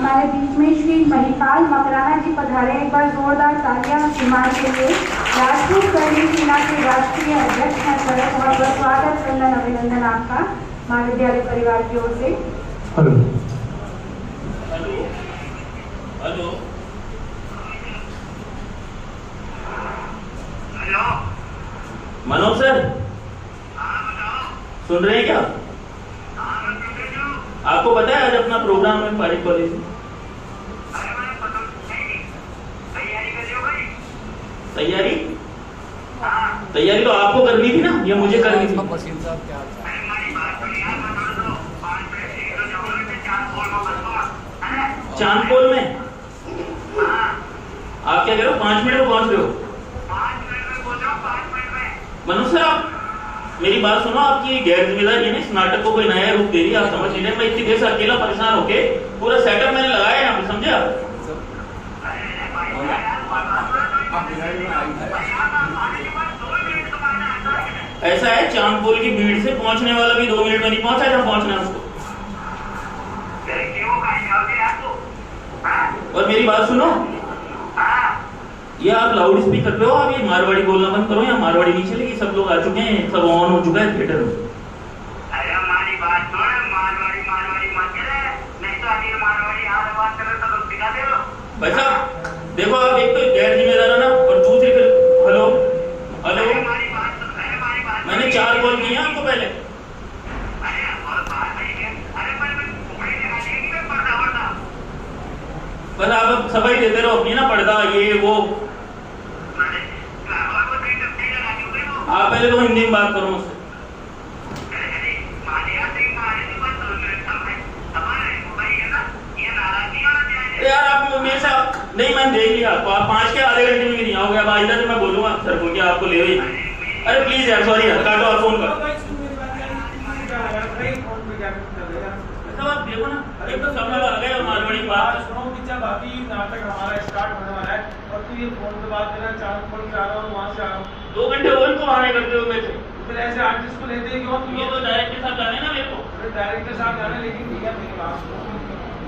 हमारे बीच में श्री महिपाल मकराना जी पधारे। एक बार जोरदार तालियां हिमाल के लिए। राजपूत कर्मी सेना के राष्ट्रीय अध्यक्ष हैं सर, बहुत बहुत स्वागत वंदन अभिनंदन आपका महाविद्यालय परिवार की ओर से। Hello hello hello hello Manoj sir, सुन रहे हैं क्या? आपको पता है आज अपना प्रोग्राम है पारिक कॉलेज में? तैयारी तैयारी तो आपको करनी थी ना, ये मुझे करनी थी। चांदपोल में आप क्या कह रहे हो? 5 मिनट में पहुंच रहे हो? मनोज सर, आप मेरी बात सुनो। आपकी गैर जिम्मेदारी है ना, इस नाटक को कोई नया रूप दे रही है, आप समझ नहीं रहे। मैं इतनी देर से अकेला परेशान होके पूरा सेटअप मैंने लगाया यहाँ पे, समझे आप? ऐसा है, चांदपोल की भीड़ से पहुंचने वाला भी 2 मिनट में नहीं पहुंचा जहाँ पहुंचना है उसको। और मेरी बात सुनो, ये आप लाउड स्पीकर पे हो, आप ये मारवाड़ी बोलना बंद करो। यहाँ मारवाड़ी नहीं चलेगी, सब लोग आ चुके हैं, सब ऑन हो चुका है थिएटर में। अरे हमारी बात सुन, मारवाड़ी मारवाड़ी मत करे, नहीं तो अभी मारवाड़ी यहाँ बात कर रहे तो सिखा दे लो। भाई साहब देखो, आप एक तो गैर जिम्मेदार है ना, और दूसरी फिर हेलो हेलो। मैंने 4 कॉल किए आपको पहले। बस आप अब सफाई देते रहो अपनी ना, पर्दा ये वो। आप पहले तो हिंदी में बात करो मुझसे। यार आप मेरे साथ नहीं, मैंने देख लिया आपको। आप 5 के आधे घंटे में भी नहीं आओगे। अब आइंदा से मैं बोलूंगा सर को कि आपको ले हुई। अरे प्लीज यार, सॉरी यार, काटो, आप फोन करो। आप देखो ना, एक तो सब लोग आ गए और मारवाड़ी बात सुनो कि जब अभी नाटक हमारा स्टार्ट होने वाला है और तू ये फोन पे बात कर रहा है, चांदपोल से आ रहा हूँ, वहाँ से आ रहा हूँ, 2 घंटे और को आने करते हो मेरे से। फिर ऐसे आर्टिस्ट को लेते हैं क्यों? ये तो डायरेक्टर के साथ जाने ना मेरे को। डायरेक्टर साहब जाना, लेकिन भैया मेरी बात सुनो,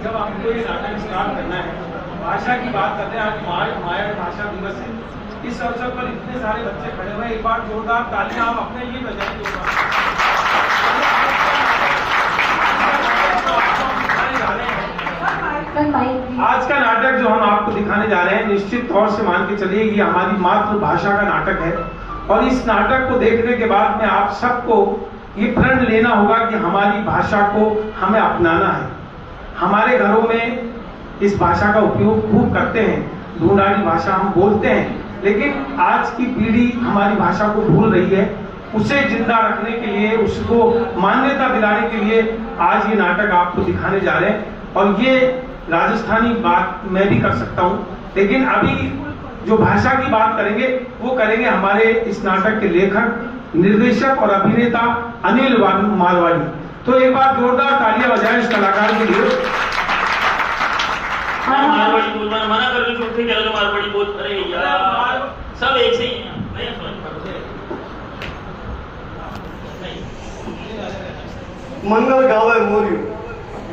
जब हमको ये नाटक स्टार्ट करना है, भाषा की बात करते हैं, आज हमारे भाषा दिवस है, इस अवसर पर इतने सारे बच्चे खड़े हुए हैं, एक बार जोरदार तालियां आप अपने लिए बजाएं। आज का नाटक जो हम आपको दिखाने जा रहे हैं, निश्चित तौर से मान के चलिए ये हमारी मातृभाषा का नाटक है। और इस नाटक को देखने के बाद में आप सबको ये प्रण लेना होगा कि हमारी भाषा को हमें अपनाना है। हमारे घरों में इस भाषा का उपयोग खूब करते हैं, ढूंढाड़ी भाषा हम बोलते हैं, लेकिन आज की पीढ़ी हमारी भाषा को भूल रही है। उसे जिंदा रखने के लिए, उसको मान्यता दिलाने के लिए आज ये नाटक आपको दिखाने जा रहे हैं। और ये राजस्थानी बात मैं भी कर सकता हूँ, लेकिन अभी जो भाषा की बात करेंगे वो करेंगे हमारे इस नाटक के लेखक, निर्देशक और अभिनेता अनिल मारवाड़ी। तो एक बार जोरदार तालियां बजाएं इस कलाकार के लिए। मारवाड़ी बोलना मना कर रहे थे, क्या लगा मारवाड़ी बोल? अरे यार सब एक से ही हैं। मंगल गावे मोरियो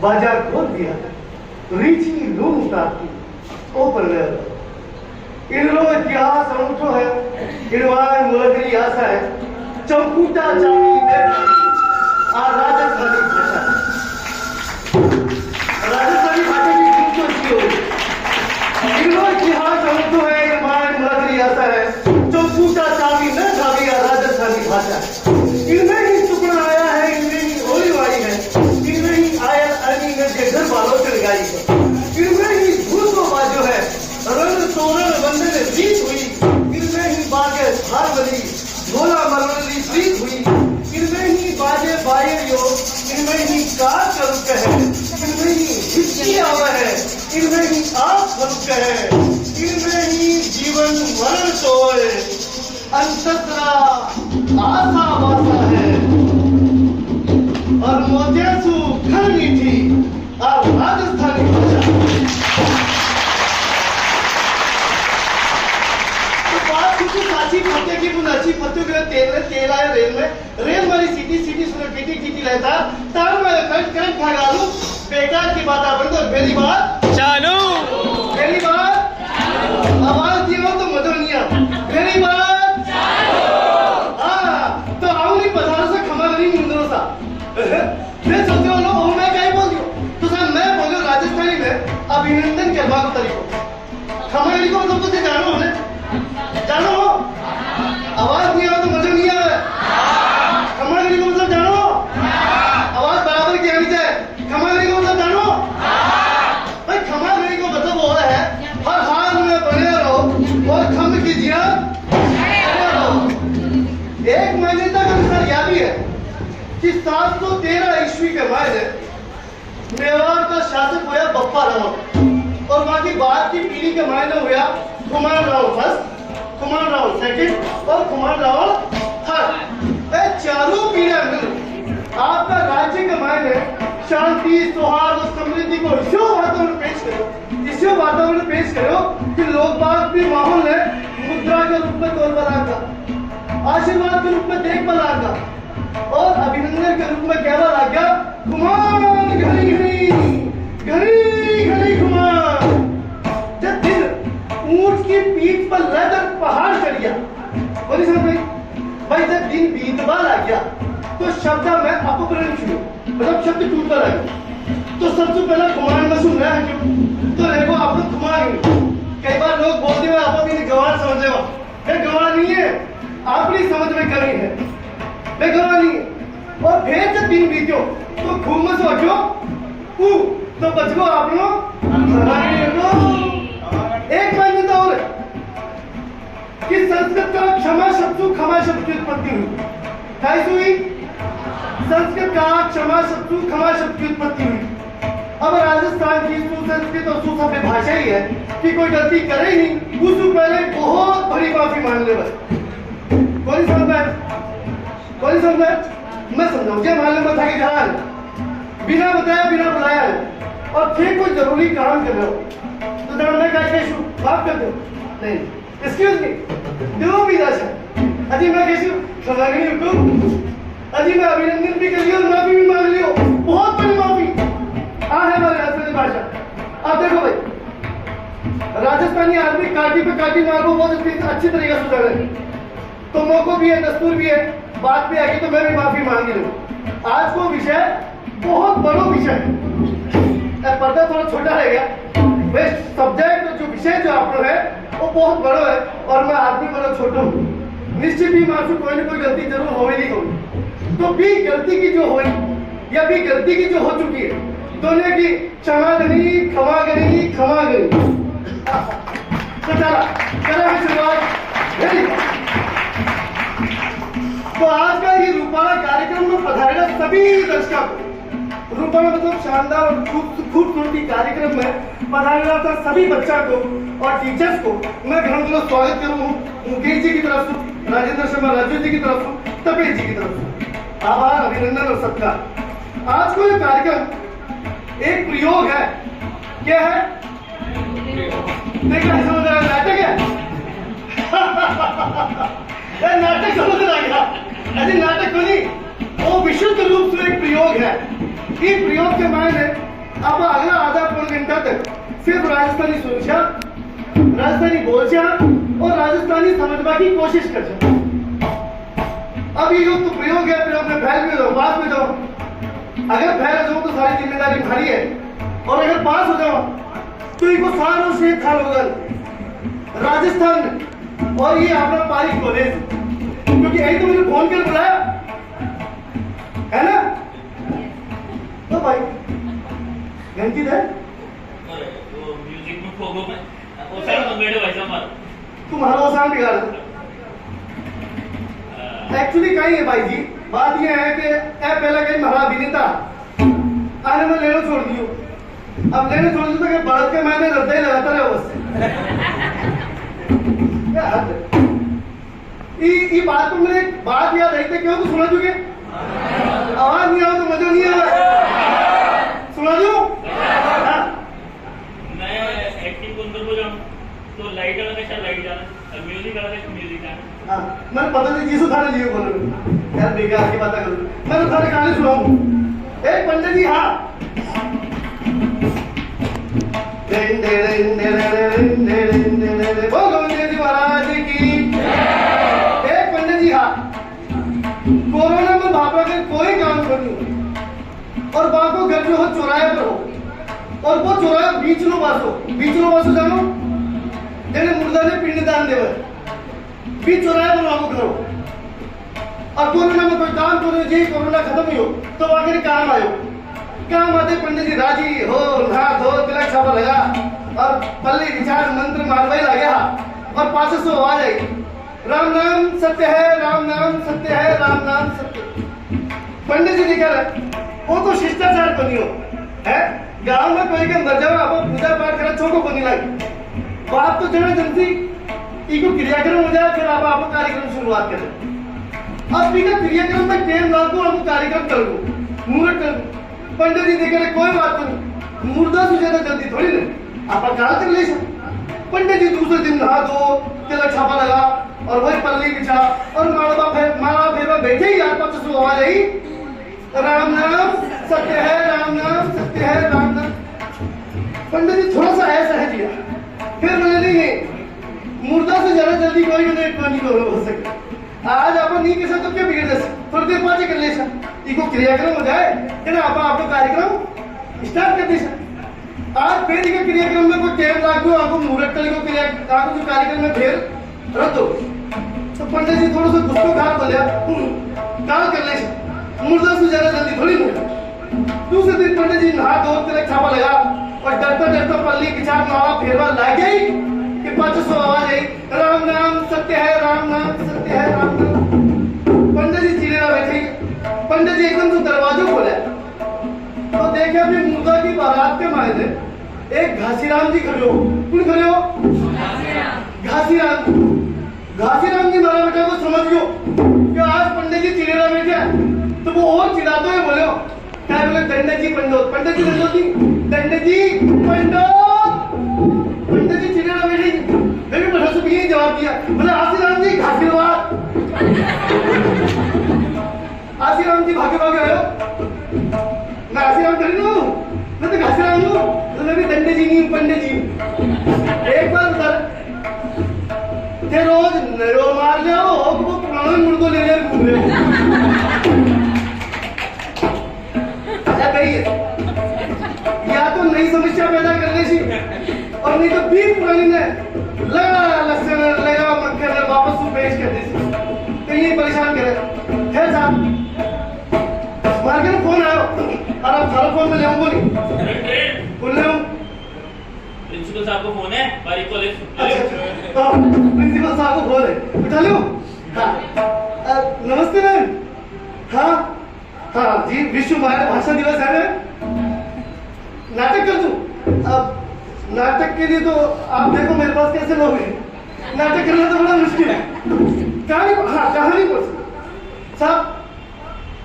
बाजार खोल दिया, रीची लूम उतारती ओ पर इनलो इतिहास अनूठो है, इनवार मुलगरी आशा है, चंपूटा चांदी आ राजस्थानी भाषा, राजस्थानी भाषा की खूबसूरती हो। इनलो इतिहास अनूठो है, इनवार मुलगरी आशा है, चंपूटा चांदी न चांदी आ राजस्थानी भाषा। इनमें ही टुकड़ा आया है, इनमें ही होली वाली है, इनमें ही आया अली के घर वालों से लगाई है, इनमें ही भूतो बाजो है, रंग तोरण वंदन रीत हुई, इनमें ही बागे हारवली झोला मरवली प्रीत हुई, इनमें ही बाजे बायो, इनमें ही कार करुक है, इनमें ही हिस्सी आवा है, इनमें ही आप फरुक है, इनमें ही जीवन मरण सोए अंतरा आशा वासा है, और मोजेसु खरनी थी और राजस्थानी भाषा। साची पत्ते की बुनाची पत्तों के तेल आया रेल वाली सीटी सुनो टीटी रहता तार में करंट खा डालू बेकार की बात बंद और मेरी बात चालू। मेरी बात आवाज दिए हो तो मजा नहीं आता। मेरी बात हाँ तो आओ नहीं पधारो से खमा नहीं मुंदरो सा मैं सोचो लो ओ मैं क्या बोल दियो तो सर मैं बोलो राजस्थानी में अभिनंदन करवा को तरीको खमा नहीं को मतलब तो जानो हमने जानो हो आवाज नहीं आवा तो मजा नहीं आवे खमा नहीं को मतलब जानो आवाज बराबर की आनी चाहिए खमा नहीं को मतलब जानो भाई खमा नहीं को मतलब वो है हर हाल में बने रहो और खम कीजिए एक महीने तक अनुसार यह भी है कि 713 ईस्वी के बाद मेवाड़ का शासक हुआ बप्पा रावल और वहां की बाद की पीढ़ी के मायने हुआ कुमार रावल फर्स्ट कुमार रावल सेकंड और कुमार रावल थर्ड। ये चारों पीढ़ियां मिल आपका राज्य के मायने शांति सौहार्द और समृद्धि को इसी वातावरण पेश करो कि लोग बाग भी माहौल है मुद्रा के रूप में तौर पर आगा आशीर्वाद के रूप में देखभाल आगा और अभिनंदन के रूप में कहवा लग गया कुमार घड़ी घड़ी घड़ी घड़ी कुमार। जब दिन ऊंट की पीठ पर लदकर पहाड़ चढ़ गया बोली समझ भाई जब दिन बीतवा लग गया तो शब्द में अपभ्रंश शुरू मतलब शब्द टूटता लगा तो सबसे पहला कुमार में सुन रहा है क्यों तो देखो आप लोग कुमार कई बार लोग बोलते हुए आप अपनी गवार समझ रहे गवार नहीं है आपकी समझ में कमी है मैं गवार नहीं है और फिर जब दिन बीतो तो खूब में सोचो तो बचको आप लोग एक मान्यता और कि संस्कृत का क्षमा शब्द की उत्पत्ति हुई ढाई हुई संस्कृत का क्षमा शब्द की उत्पत्ति हुई। अब राजस्थान की सुसंस्कृत और सुसभ्य भाषा ही है कि कोई गलती करे ही उससे पहले बहुत बड़ी माफी मांग ले बस कोई समझ मैं समझाऊं क्या मालूम था कि जरा बिना बताया बिना बुलाया और फिर कोई जरूरी काम कर रहे हो तो जरा मैं कैसे माफ कर दो नहीं एक्सक्यूज मी दो भी दशा अजी मैं कैसे सलागनी हुकुम अजी मैं अभिनंदन भी कर लिया और माफी भी मांग लियो बहुत बड़ी माफी हाँ है हमारे राजस्थानी भाषा। अब देखो भाई राजस्थानी आदमी काटी पे काटी मारो बहुत अच्छी तरीके से सुधार है तो मौको भी है दस्तूर भी है बात भी आएगी तो मैं भी माफी मांगी लूँ। आज को विषय बहुत बड़ा विषय है पर्दा थोड़ा छोटा रहेगा वे सब्जेक्ट जो विषय जो आप लोग है वो बहुत बड़ा है और मैं आदमी बड़ा छोटा हूँ निश्चित ही माफी कोई ना कोई गलती जरूर होगी होगी तो भी गलती की जो हुई या भी गलती की जो हो चुकी है दोनों की क्षमा करेगी तो चला है शुरुआत तो आज का ये रूपाला कार्यक्रम में पधारेगा सभी दर्शकों को रूपाला मतलब शानदार और खूबसूरती कार्यक्रम में पधारेगा था सभी बच्चों को और टीचर्स को मैं घरौंदा स्वागत करूँ मुकेश जी की तरफ से राजेंद्र शर्मा राजू जी की तरफ से तपेश जी की तरफ से आभार अभिनंदन और सत्कार। आज को ये कार्यक्रम एक प्रयोग है क्या है देखा समझ रहा नाटक है नाटक समझ आ गया अरे नाटक को नहीं वो विशुद्ध रूप से एक प्रयोग है। इस प्रयोग के मायने अब अगला आधा पौन घंटा तक सिर्फ राजस्थानी सुनचा राजस्थानी बोलचा और राजस्थानी समझने की कोशिश कर अब ये जो तो प्रयोग है प्रयोग में फैल भी जाओ पास में जाओ अगर फैल जाओ तो सारी जिम्मेदारी भारी है और अगर पास हो जाओ तो इनको सारों से खाल होगा राजस्थान में और ये आपका पारिक कॉलेज क्योंकि यही तो मुझे फोन कर बुलाया है ना तो भाई घंटी है वो म्यूजिक में फोगो में वो सर तो मेरे भाई साहब तुम्हारा वो साउंड बिगाड़ एक्चुअली कहीं है भाई जी बात ये है कि पहला कहीं हमारा अभिनेता आने में लेना छोड़ दियो अब लेने छोड़ दियो तो कि बढ़त के मायने रद्दा ही लगाता रहे बस क्या हद है ये बात तो मेरे बात याद आई थी क्यों तो सुना चुके आवाज नहीं आओ तो मजा नहीं आवा सुना दो मैं एक्टिंग को अंदर हो जाऊं तो लाइट वाला कैसा लाइट जाना म्यूजिक वाला कैसा म्यूजिक जाना हां मैंने पता नहीं किस उठाने लिए बोल यार बेकार की बातें करूं मैं तो सारे गाने सुनाऊं एक पंडित जी हां बोलो गोविंद जी महाराज की। एक पंडित जी हाँ कोरोना में भापरा के कोई काम करनी और बाको घर में हो चौराहे पर हो और वो चौराहे बीच लो बासो जानो जेने मुर्दा ने पिंडदान देवे बीच चौराहे पर वाको करो और कोरोना में कोई काम करो जी कोरोना खत्म ही हो तो आखिर काम आयो काम आते पंडित जी राजी हो नहा धो तिलक छापा लगा और पल्ली विचार मंत्र मारवाई लगे और 500 आवाज आई राम नाम सत्य है राम नाम सत्य है राम नाम सत्य। पंडित जी निकल है वो तो शिष्टाचार बनियो है गांव में कोई के मर जाओ आप पूजा पाठ करा चौको बनी लगी बात तो जरा जल्दी इको क्रियाक्रम हो जाए फिर आप कार्यक्रम शुरुआत करें। अब बिना क्रियाक्रम में टेम लागू आपको कार्यक्रम करूँ मुहूर्त करूँ पंडित जी देखे कोई बात नहीं मुर्दा से ज्यादा जल्दी थोड़ी नहीं आप काल कर ले पंडित जी दूसरे दिन नहा दो तिलक छापा लगा और वही पल्ली बिछा और माला फेरवा बैठे ही यार 500 आवाज आई राम नाम सत्य है राम नाम सत्य है राम नाम। पंडित जी थोड़ा सा ऐसा है दिया फिर बोले नहीं मुर्दा से ज्यादा जल्दी कोई नहीं हो सके आज अपन नहीं कैसा तो क्या बिगड़ जैसे थोड़ी देर बाद कर ले इको क्रियाक्रम हो जाए है ना आपका कार्यक्रम स्टार्ट कर दे आज फिर इका क्रियाक्रम में कोई टाइम लागू आपको मुहूर्त कल को क्रिया आपको जो कार्यक्रम में फिर रद्द हो तो पंडित जी थोड़ा सा गुस्सो खा बोलिया काल कर ले मुर्दा से ज्यादा जल्दी थोड़ी नहीं। दूसरे दिन पंडित जी नहा धो तिलक छापा लगा और डरता पल्ली किचार मावा फेरवा ला गई कि 500 आवाज आई राम नाम सत्य है राम नाम सत्य है राम नाम। पंडित जी चिड़ेरा बैठे पंडित जी एकदम से दरवाजा खोला तो देखा भी मुर्दा की बारात के मायने एक घासीराम जी खड़े हो कौन खड़े हो घासीराम जी मारा बेटा को समझ गयो कि आज पंडित जी चिड़ेरा बैठे तो वो और चिढ़ाते हुए बोले क्या बोले पंडित जी पंडित पंडित जी पंडित जी चिड़ेरा बैठे मैंने बड़ा सुबह यही जवाब दिया बोले आशीराम जी घासीरवाद आशीराम जी भागे आयो मैं आशीराम करी लूं मैं तो घासीराम हूं तो मैं भी दंडे जी नहीं पंडित जी एक बार सर ते रोज नरो मार ले हो वो पुराने मुर्दो ले घूम रहे क्या कहिए या तो नई समस्या पैदा करने सी और नहीं तो बीच पुरानी ने लगा लक्षण लगा मक्खन वापस वो पेश कर दी तो ये परेशान करे है साहब मार्केट फोन आयो और आप सारा फोन में ले बोली बोल रहे हो प्रिंसिपल साहब को फोन है बारीक कॉलेज प्रिंसिपल साहब को फोन है उठा लो हाँ नमस्ते मैम हाँ हाँ जी विश्व भाषा दिवस है मैम नाटक कर दूं अब नाटक के लिए तो आप देखो मेरे पास कैसे लोग हैं नाटक करना तो बड़ा मुश्किल है कहानी पर साहब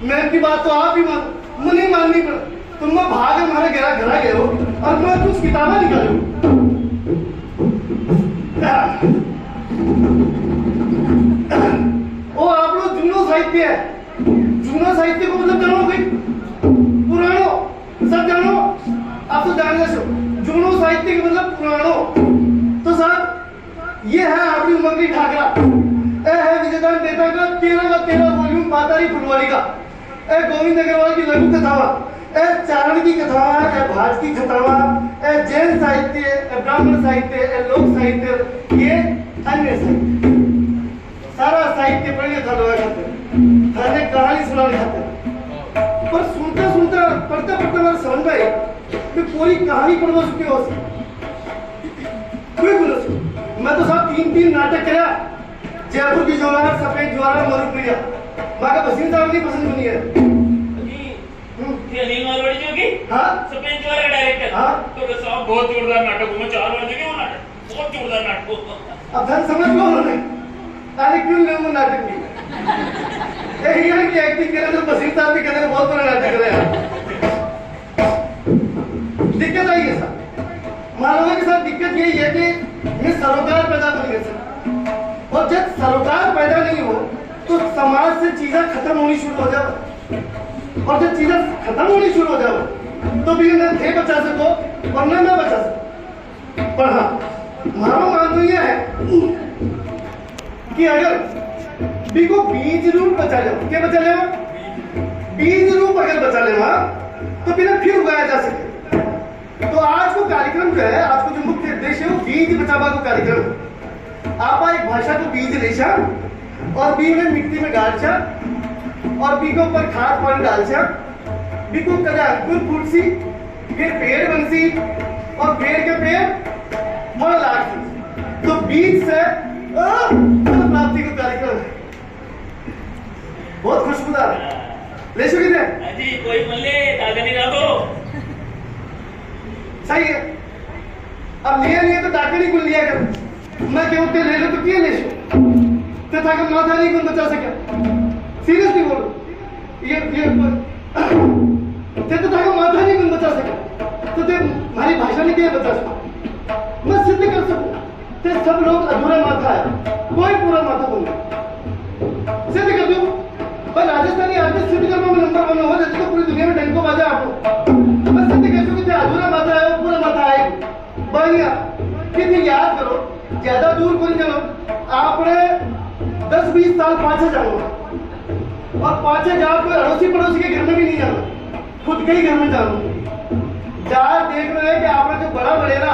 मैम की बात तो आप ही नहीं माननी पड़ा तुम भाग हमारे घर गए हो और मैं कुछ किताबें निकालू ओ आप लोग जूनो साहित्य है जूनो साहित्य को मतलब जानो भाई पुरानो सब जानो आप तो जान गए जूनो साहित्य का मतलब पुरानो तो साहब ये है आपकी उम्र की ठाकरा ए है विजयदान देता का 13 वॉल्यूम पातारी फुलवारी का ए गोविंद अग्रवाल की लघु कथावा ए चारण की कथावा ए भाज की कथावा ए जैन साहित्य ए ब्राह्मण साहित्य ए लोक साहित्य ये अन्य साहित्य सारा साहित्य पढ़िए था लोग खाते कहानी सुना खाते पर सुनता पढ़ते मेरे समझ में आई कि पूरी कहानी पढ़वा चुके हो कोई बोलो मैं तो साहब 3 नाटक करा जयपुर की जोरार सफेद ज्वारा मरुप्रिया माँ का बसीन साहब नहीं पसंद बनी है अनिल मारवाड़ी जी होगी हाँ सफेद ज्वारा डायरेक्टर हाँ तो साहब बहुत जोरदार नाटक हुआ 4 बार देखे वो नाटक बहुत जोरदार नाटक अब धन समझ लो उन्होंने अरे क्यों ले वो नाटक नहीं यहाँ की एक्टिंग करे तो बसीन साहब भी कहते बहुत बड़ा नाटक करे दिक्कत आई है सर मानवों के साथ दिक्कत यही है कि ये सरोकार पैदा नहीं है सर और जब सरोकार पैदा नहीं हो तो समाज से चीजें खत्म होनी शुरू हो जाए और जब चीजें खत्म होनी शुरू हो जाए तो भी उन्हें थे बचा सको और न बचा सको पर हाँ मारो मानना यह है कि अगर बिको बीज रूप बचा ले, क्या बचा ले, बीज रूप अगर बचा ले तो बिना फिर उगाया जा सके। तो आज को कार्यक्रम जो है, आज को जो मुख्य उद्देश्य है वो बीज बचावा को कार्यक्रम। आप एक भाषा को बीज लेशा और बीज में मिट्टी में गाड़छा और बी के ऊपर खाद पानी डालछा, बी को कदा अंकुर फूटसी, फिर पेड़ बनसी और पेड़ के पेड़ फल लागसी। तो बीज से फल प्राप्ति का कार्यक्रम है, बहुत खुशबूदार है। ले सके थे जी कोई मल्ले ताजा नहीं रखो। सही है। अब लिया नहीं है तो डाके नहीं कुल लिया कर, मैं क्यों ते ले लो तो क्या ले सो ते था कि माथा नहीं कौन बचा सके। सीरियसली बोलो, ये ते तो था कि माथा नहीं कौन बचा सके, तो ते हमारी भाषा ने क्या बचा सके। मैं सिद्ध कर सकूं ते सब लोग अधूरा माथा है, कोई पूरा माथा बोल सिद्ध कर दूं। पर राजस्थानी आर्टिस्ट सिद्ध करने में नंबर 1 हो जाते तो पूरी दुनिया में डंको बाजा आपको। मैं सिद्ध कर सकूं कि अधूरा माथा है वो पूरा माथा है। बढ़िया कितनी याद करो, ज्यादा दूर कोई चलो, आपने 10-20 साल पाछे जाओ और पाछे जाओ कोई अड़ोसी पड़ोसी के घर में भी नहीं जाना, खुद के ही घर में जाओ। जहाँ देख रहे हैं कि आपने जो बड़ा बड़ेरा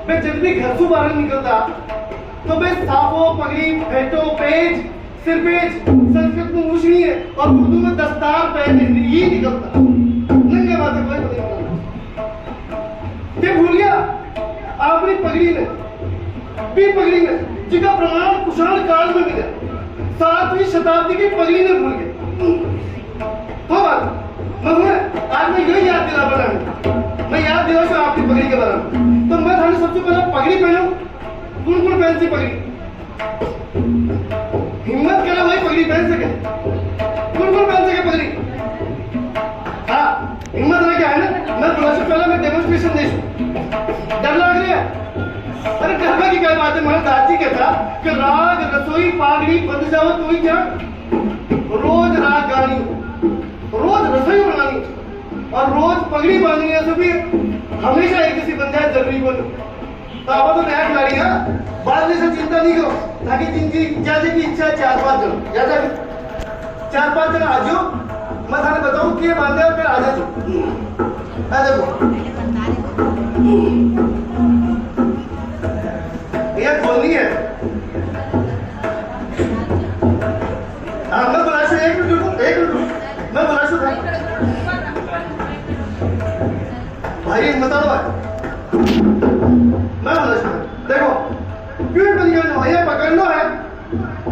मैं जब भी घर से बाहर निकलता तो मैं साफो पगड़ी फेटो पेज सिरपेज संस्कृत में मुश्किल है और उर्दू में दस्तार पहने ये निकलता नंगे बातें कोई नहीं। क्या भूल गया आपने पगड़ी में भी पगड़ी में जिसका प्रमाण कुषाण काल में मिला, 7वीं शताब्दी की पगड़ी ने भूल गए। तो बात आज मैं यही याद दिला बना हूं, मैं याद दिला हूं आपकी पगड़ी के बारे में। तो मैं थाने सबसे पहले पगड़ी पहनूं, कौन पहन सी पगड़ी, हिम्मत करे वही पगड़ी पहन सके, कौन पहन सके पगड़ी। हाँ हिम्मत रह गया है ना, मैं थोड़ा सा पहले मैं डेमोन्स्ट्रेशन दे डर लग रहा है। अरे डरने की क्या बात है, मेरा दादी कहता कि राग रसोई पागड़ी बंद जाओ तो ही क्या, रोज राग गानी, रोज रसोई बनानी और रोज पगड़ी बांधनी है, तो भी हमेशा एक किसी बंदा जरूरी बनो। तो आप तो नया खिलाड़ी है, बाद में से चिंता नहीं करो, ताकि जिनकी जैसे की इच्छा है 4-5 जन, ज्यादा 4-5 जन आ जाओ, मैं थाने बताऊं कि ये बांधे और फिर आ जाओ। आ देखो ये खोलनी है। हाँ मैं बोला से एक मिनट मैं बोला से भाई बता दो मैं बोला से देखो क्यों बनियान ये पकड़ना है,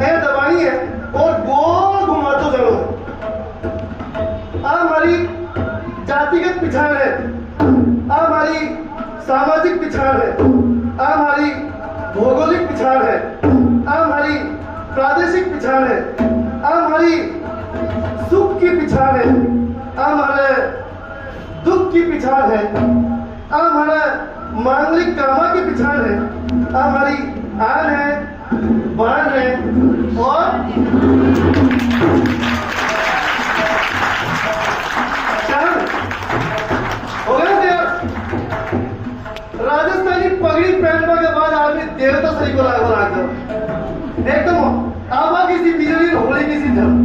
ये दबानी है और गोल घुमा तो जरूर। हमारी जातिगत पिछाड़ है, हमारी सामाजिक पिछाड़ है, हमारी भौगोलिक पिछाड़ है, हमारी प्रादेशिक पिछाड़ है, हमारी सुख की पिछाड़ है, हमारे दुख की पिछाड़ है, हमारे मांगलिक कामा की पिछाड़ है, हमारी आन है, बाण है और हो गया। राजस्थानी पगड़ी पहनने के बाद आदमी देवता सही को लाग एकदम आवा किसी बिजली होली किसी धर्म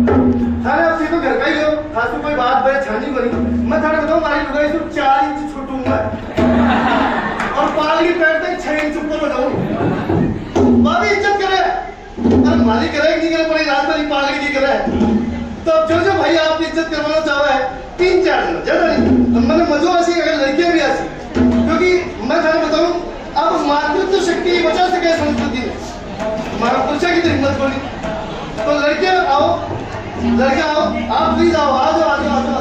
थाने आप तो घर का ही हो, खास कोई बात बड़े छानी बनी। मैं थाने बताऊं मारी लुगाई तो 4 इंच छूटूंगा और पालगी पहनते 6 इंच ऊपर बताऊं। बाबी इज्जत करे, अरे माली करे नहीं करे, पड़ी राजस्थानी पालगी नहीं करे। तो अब जो भाई आप इज्जत करवाना चाह रहा है 3-4 जन ज्यादा नहीं, मैंने मजो आसी अगर लड़कियां भी आसी, क्योंकि मैं थाने बताऊं अब मातृत्व शक्ति बचा सके संस्कृति में, हमारा पुरुषा की तो हिम्मत बोली। तो लड़कियां आओ, लड़के आओ, आप प्लीज आओ, आ जाओ आ जाओ आ जाओ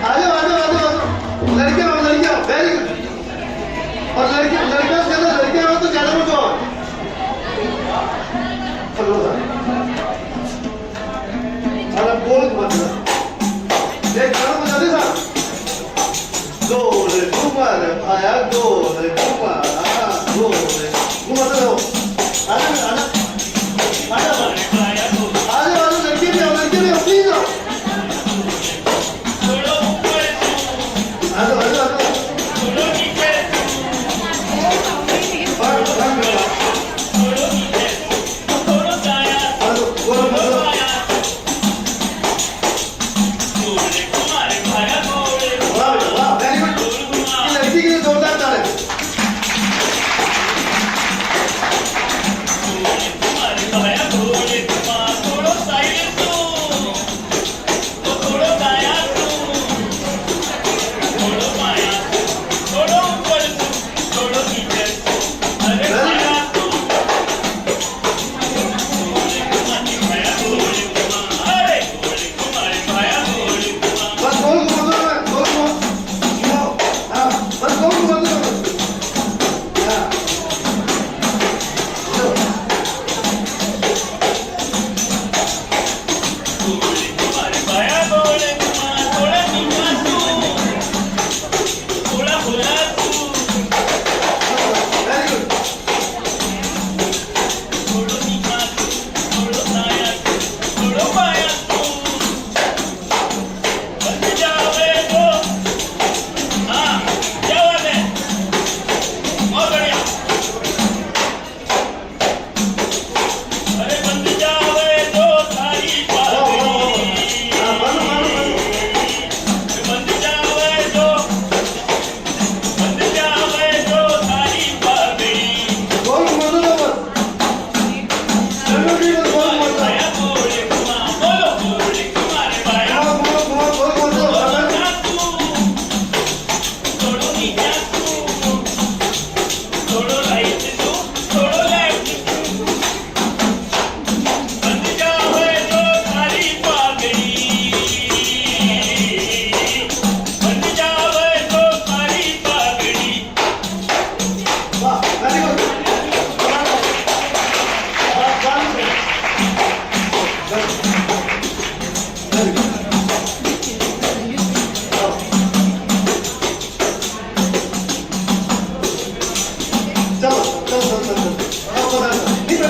आ जाओ आ जाओ आ जाओ, लड़कियां आओ वेरी गुड। और लड़कियों से ज्यादा लड़कियां आओ तो ज्यादा मजा आओ। अरे बोल मत देख गाना बजा दे साहब। गोरे घुमर आया गोरे घुमर गोरे घुमर तो आजा आजा आजा आजा आजा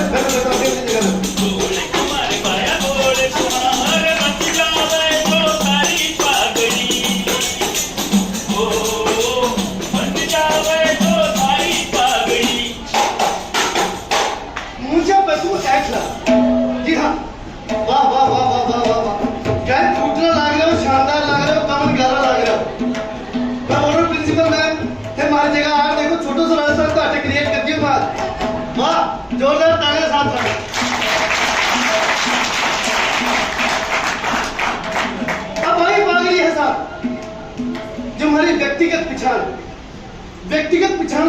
बोले कुमार पाया बोले कुमार बच जावे तो सारी पागड़ी ओ बच जावे तो सारी पागड़ी मुझे बसू ऐसा जी हाँ वाह वाह वाह वाह वाह वाह वाह क्या फूटना लग रहा हो शानदार लग रहा हो कमल गारा लग रहा हो मैं बोल रहा हूँ प्रिंसिपल मैम हमारी जगह आप देखो छोटो सा राजस्थान का अटैक क्रिएट कर दिया बात वाह जोरदार तालियां साथ साथ अब वही पागली है साहब जो हमारी व्यक्तिगत पहचान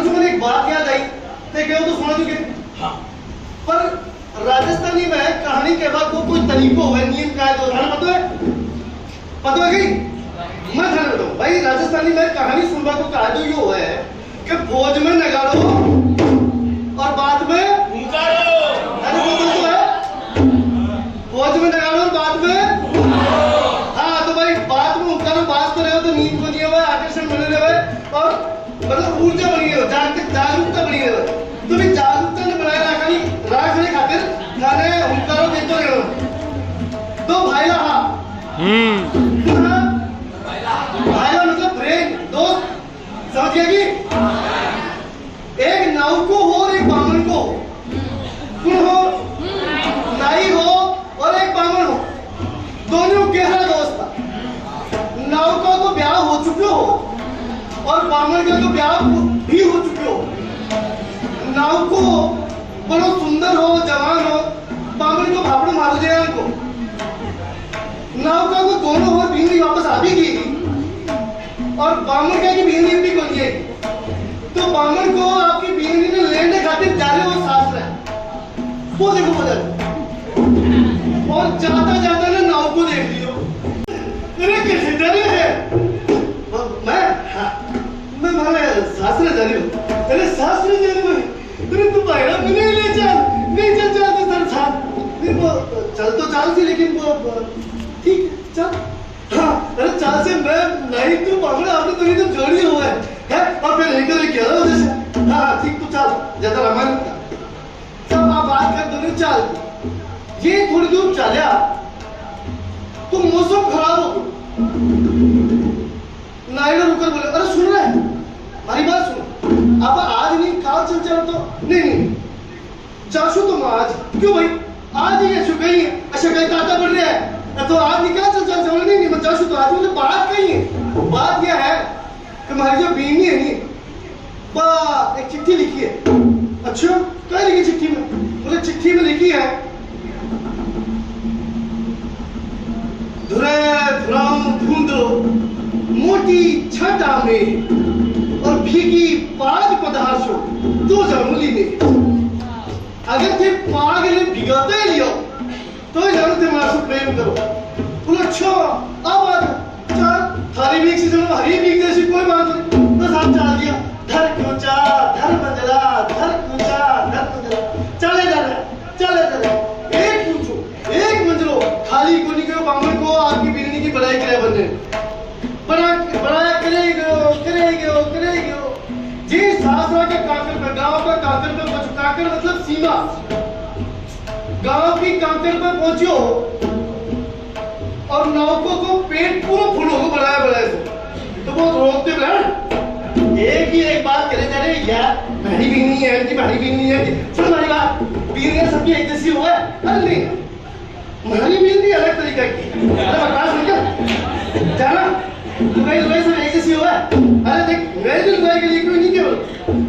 से मुझे एक बात याद आई देखो तो सुना चुके हाँ पर राजस्थानी में कहानी के बाद वो कोई तरीको है नियम का है तो थाना पता है कि मैं थाने बताऊं भाई राजस्थानी में कहानी सुनवा को कहा तो यो है कि फौज में नगाड़ो और बाद में हुंकारो अरे वो तो है फौज में नगाड़ो और बाद में हाँ तो भाई बाद में हुंकारो बात कर रहे हो तो नींद को नहीं हुआ आकर्षण बने रहे और मतलब ऊर्जा बनी रहे जागरूकता बनी रहे तो भी जागरूकता ने बनाए राखने खातिर थाने हुंकारो देते रहे तो भाईला हाँ भाईला मतलब ब्रेन दोस्त समझिए कि एक नाव को हो और एक बामन को हो कौन हो नाई हो और एक बामन हो दोनों गहरा दोस्त था नाव का तो ब्याह हो चुके हो और बामन का तो ब्याह भी हो चुके हो नाव को बड़ो सुंदर हो जवान हो बामन को भापड़ो मारो जाए को नाव का को दोनों और बीवी वापस आ भी गई और बामन का की बीवी भी बन गई तो बामन को आपकी बीवी ने लेने खातिर जा रहे हो सास रहे वो देखो बदल और जाता जाता ना नाव को देख लियो अरे कैसे डरे है मैं मारे सासरे जा रही हूँ अरे सासरे जा रही हूँ अरे तू भाईरा मुझे ले चल नहीं चल तो सर साथ वो चल तो चल सी लेकिन वो ठीक चल हाँ अरे चल से मैं नहीं तू बाबड़ा आपने तो एकदम जोड़ी हुआ है और फिर लेकर क्या हो जैसे हाँ ठीक तो चल ज्यादा रामायण सब आप बात कर दोनों चल ये थोड़ी दूर चलिया तो मौसम खराब हो नायडू रुकर बोले अरे सुन रहे हमारी बात सुनो अब आज नहीं काल चल तो नहीं चाशु तुम आज क्यों भाई आज ही ऐसे कहीं अच्छा कहीं ताता बढ़ रहा है तो आज निकाल चल नहीं मैं चाशु तो आज मुझे बात कही है बात यह है कि हमारी जो बीवी है नहीं एक चिट्ठी लिखी है अच्छा क्या लिखी चिट्ठी में बोले चिट्ठी में लिखी है धुंध मोटी छटा में और भीगी पाग पदार्थों तो जमुली में अगर थे पाग ने भिगाते लियो तो जानो थे मार से प्रेम करो बोलो अच्छा अब चल थारी भी एक सीजन हरी भी जैसी कोई बात नहीं बस आप चल दिया धर क्यों चा धर मंजला चले जा रहे एक पूछो एक मंजलो खाली को नहीं कहो बामन को आपकी बीनी की बड़ाई करे बंदे बड़ा करेगो जी सासरा के काकर पे गांव का काकर पे पहुंच काकर मतलब सीमा गांव की काकर पे पहुंचो और नौकों को पेट पूरा फुल हो बढ़ाया तो वो रोकते बोला एक ही एक बात करे जा रहे यार भारी भी नहीं है सुन हमारी बात बीनियां सबकी एक जैसी हुआ है अरे नहीं हमारी बीनी अलग तरीका की अरे बता सुन क्या जाना लुगाई सब एक जैसी हुआ है अरे देख मेरी लुगाई के लिए कोई नहीं केवल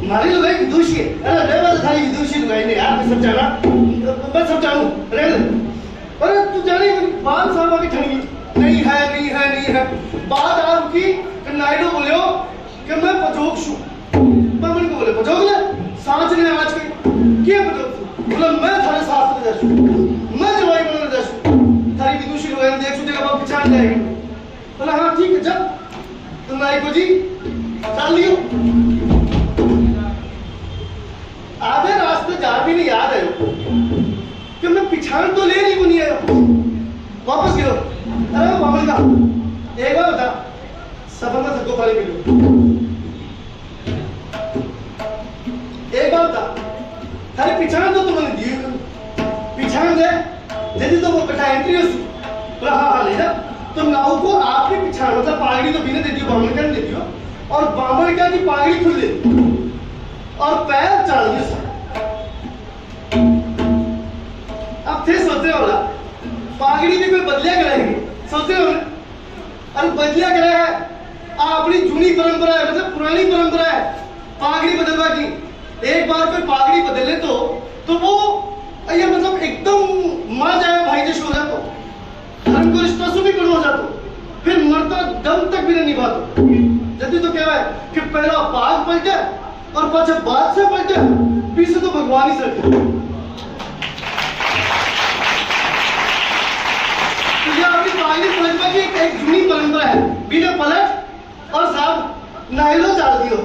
हमारी लुगाई विदुषी है अरे मैं बस थारी विदुषी लुगाई नहीं यार मैं समझाना मैं समझाऊं अरे तू जाने 5 साल आगे ठंडी नहीं है बात आ रुकी कि नायडू बोले हो कि मैं पजोक छू बामन को बोले पजोक ले सांच ने आज के पजोक बोला मैं थारे साथ में जा छू मैं जवाई बनने जा छू थारी विदुषी लुगाई देख छू देखा बाप पहचान जाएगी बोला हाँ ठीक है जब तो नायको जी चल लियो आधे रास्ते जा भी नहीं याद है कि मैं पिछाड़ तो ले नहीं को नहीं आया वापस गिरो अरे बामन का एक बार बता सफर में थको पानी पी लो एक बार बता थारे पिछाड़ तो तुमने दिए यदि तो वो कटा एंट्री हो तो हाँ ले जा तो नाव को आपके पीछे मतलब पागड़ी तो बिना दे दियो बामण कर दे दियो और बामण क्या की पागड़ी खुल दे और पैर चढ़ दियो सर अब थे सोचते होला पागड़ी भी कोई बदलिया करेंगे सोचते हो अरे बदलिया करे है अपनी जूनी परंपरा है मतलब पुरानी परंपरा है पागड़ी बदलवा की एक बार कोई पागड़ी बदले तो वो ये मतलब एकदम मर जाए भाई जैसे हो जातो धर्म को रिश्ता से भी कड़ो हो जातो फिर मरता दम तक भी नहीं निभातो जल्दी तो क्या है कि पहला पाग पलटे और पीछे बात से पलटे पीछे तो भगवान ही सके तो ये अपनी पागड़ी पलटवा की एक जूनी परंपरा है बिना पलट और साहब नायलो चाल दियो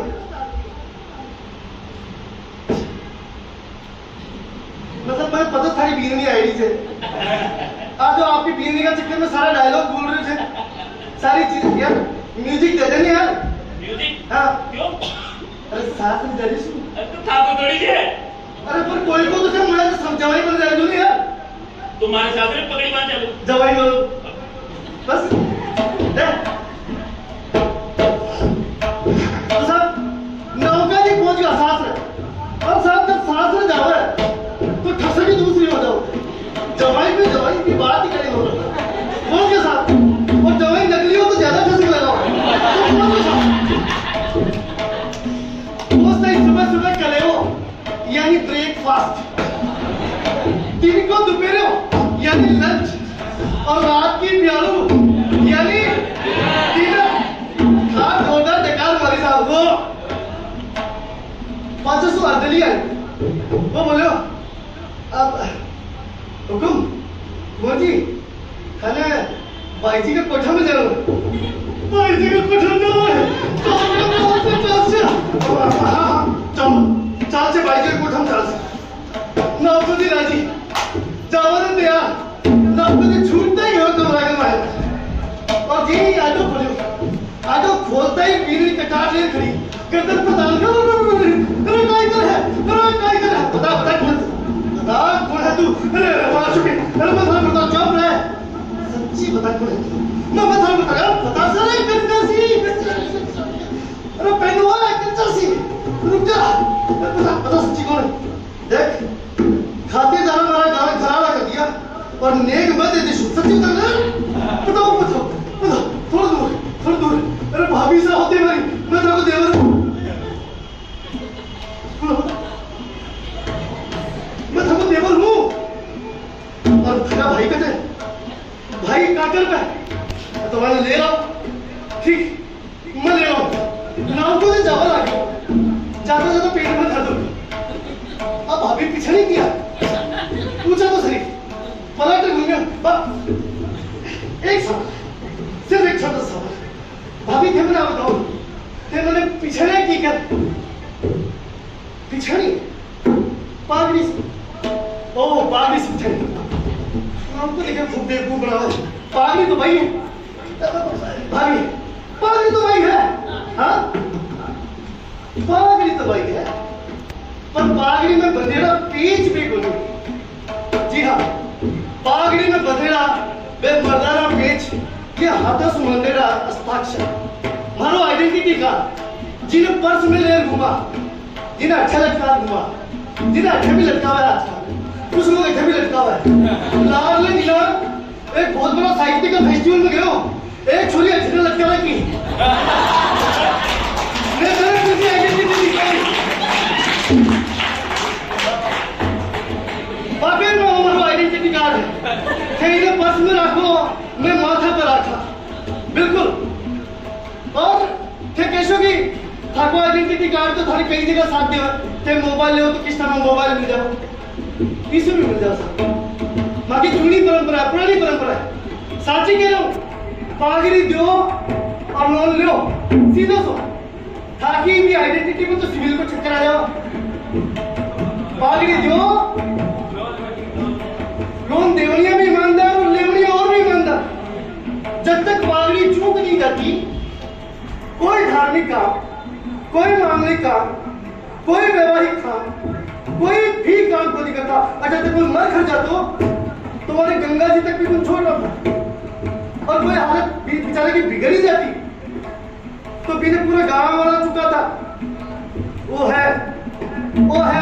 मतलब मैं पता था बीरनी आईडी से आज जो आपकी बीरनी का चक्कर में सारा डायलॉग बोल रहे थे सारी चीज यार म्यूजिक दे देनी यार म्यूजिक हाँ क्यों अरे साथ में जरी सुन तो था को थोड़ी है अरे पर कोई को तो सब मैं तो समझाई बन जाए नहीं यार तुम्हारे साथ में पकड़ी बांध चलो जवाई बोलो बस दे तो साहब नौका जी पहुंच गया साथ में और साहब जब साथ में जाओ तो ठसकी दूसरी हो जाओ जवाई की बात ही करेंगे बोल के साथ और जवाई नकली हो तो ज्यादा ठसक लगाओ सुबह सुबह कले हो यानी ब्रेकफास्ट दिन को दोपहर हो यानी लंच और रात की प्यालू यानी डिनर खाट ऑर्डर डकार मारी साहब वो 500 अर्दली है वो बोलो अब हुकुम मोजी खाने भाई जी का कोठा में जाओ भाई जी का कोठा में चाल से भाई जी का कोठा में चाल से नौकरी राजी जावर दिया नौकरी छूटता ही हो कमरा के मारे और जी आटो खोलता ही बीड़ी कटार ले खड़ी गर्दन पर डाल कर अरे काय कर है बता कौन है तू अरे मार चुके अरे बता चुप रहे सच्ची बता कौन है मैं बता सारे कच्चा सी अरे पहलू है कच्चा सी रुक जा बता सच्ची कौन है देख खाते दाना हमारा गाना खराब कर दिया और नेक मत दे दे सच्ची बताओ थोड़ा दूर अरे भाभी से होते भाई मैं तेरे को देवर हूं मैं तेरे को देवर हूं और तेरा भाई कहते भाई काकर पे तो मैं ले रहा हूं ठीक मैं ले रहा हूं नाव को से चावल आ गया जाता पेट में दर्द हो अब भाभी पीछे नहीं किया पूछा तो सही पलट घूमिया एक सवाल सिर्फ एक छोटा सवाल भाभी थे मैंने बताओ थे मैंने पीछे नहीं की कर पीछे नहीं पागड़ी ओ पागड़ी से पीछे हमको देखे खूब बेवकूफ बना पागड़ी तो भाई है भाभी पागड़ी तो भाई है हाँ पागड़ी तो भाई है पर पागड़ी में बंधेरा पेच पे गोली जी हाँ पागड़ी में बंधेरा बे मर्दाना पेच ये हाथों से मंडेरा हस्ताक्षर मारो आइडेंटिटी कार्ड जिन्हें पर्स में ले घुमा जिन्हें अच्छा लटका घुमा जिन्हें अच्छा भी लटका हुआ है आजकल कुछ लोग अच्छा भी लटका हुआ है लाल ने नीला एक बहुत बड़ा साहित्य का फेस्टिवल में गए एक छोरी अच्छे लटका रहा की मैं मेरे किसी आइडेंटिटी दिखाई बाकी में हमारा आइडेंटिटी कार्ड है कहीं पर्स में रखो मैं माथा पर रखा बिल्कुल और थे कैसो की थाको आइडेंटिटी कार्ड तो थारी कई जगह साथ दे थे मोबाइल ले तो किस तरह मोबाइल मिल जाओ किसी भी मिल जाओ बाकी जूनी परंपरा है पुरानी परंपरा है साची कह रहा हूं पागड़ी दो और लोन लो सीधा सो ताकि भी आइडेंटिटी में तो सिविल को चक्कर आ जाओ पागड़ी दो लोन देवनिया भी ईमानदार और लेवनिया और भी ईमानदार जब तक पागड़ी चूक नहीं जाती कोई धार्मिक काम कोई मामलिक काम कोई वैवाहिक काम कोई भी काम को नहीं करता अच्छा जब कोई मर खर्चा तो तुम्हारे गंगा जी तक भी तुम छोड़ रहा था और कोई हालत बेचारे की बिगड़ ही जाती तो बिना पूरा गांव वाला चुका था। वो है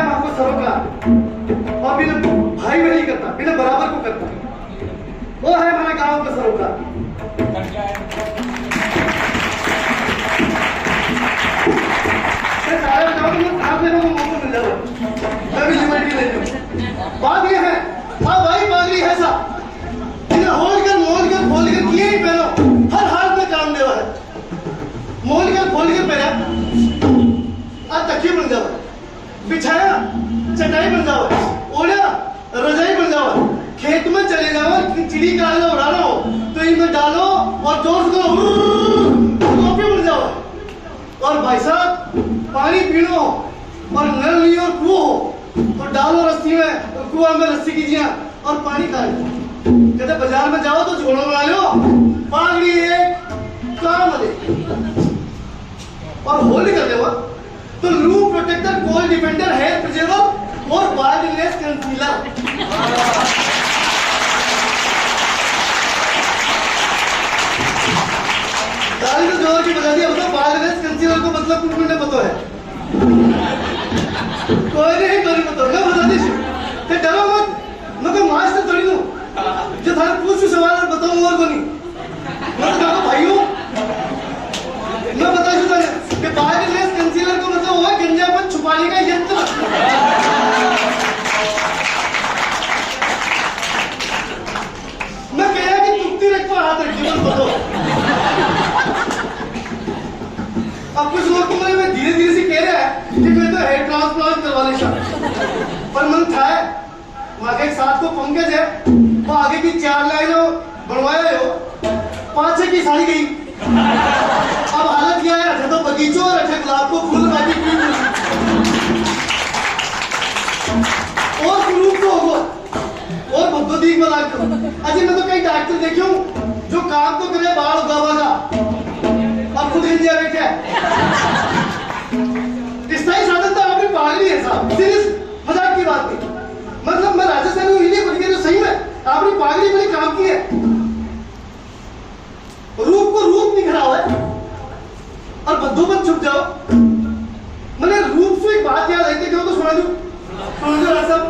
मां को सरोकार और बिना भाई में नहीं करता, बिना बराबर को करता। वो है हमारे गांव का सरोकार। सारे गांव में आप लेने को मौका मिल जाओ, मैं भी लिबर्टी ले लूं। बात ये है, हाँ भाई पागली है सा इन्हें होल कर खोल कर किए ही पहनो, हर हाल में काम देवा है। मोल कर खोल कर पहना, आज तकिए बन जाओ, बिछाया चटाई बन जाओ, ओढ़ा रजाई बन जाओ, खेत में चले जाओ, चिड़ी का उड़ाना हो तो इनमें डालो और जोर से कॉफी बन जाओ। और भाई साहब पानी पीनो और नल नहीं और कुआं हो तो डालो रस्सी में, कुआं में रस्सी कीजिए और पानी खा लो। कहते बाजार में जाओ तो झोला बना लो, पागड़ी एक काम दे और होली कर देवा तो लू protector, cold defender, hair preserver और वायरलेस कंसीलर। ताली तो जोर की बजा दिया, मतलब वायरलेस कंसीलर को मतलब कुछ मिनट पता है, कोई नहीं पता, मैं बता दी कि डरो मत, मैं कोई मास्टर थोड़ी हूँ जो थाने पूछ सवाल और बताऊँ और को नहीं। मैं तो कहता भाइयों, मैं बता चुका है कि वायरलेस कंसीलर को मतलब हुआ गंजापन छुपाने का यंत्र। मैं कह कि तुक्ति रख पर हाथ रखिए मत बताओ। अब कुछ लोग तो मुझे धीरे धीरे से कह रहे हैं कि मैं तो हेयर ट्रांसप्लांट करवा लेता, पर मन था वहां के एक साथ को पंकज है, वो आगे की 4 लाइनों बनवाया हो, 5-6 की साड़ी गई। अब हालत क्या है, अच्छा तो बगीचों और अच्छा गुलाब को फूल बाकी की और रूप तो होगा और भगवती को लाग करो। अजी मैं तो कई डॉक्टर देखे हूं जो काम तो करे बाल उगावा का, अब खुद इंडिया बैठे स्थायी साधन तो आपने पागली है साहब, सीरियस मजाक की बात नहीं। मतलब मैं राजस्थान में इन्हीं बन गया जो सही में आपने पागली बड़ी काम की है। रूप को रूप निखरा हुआ है और बद्दोबद छुप जाओ। मैंने रूप से एक बात याद आई थी, क्यों तो सुना दूं, सुन दो साहब,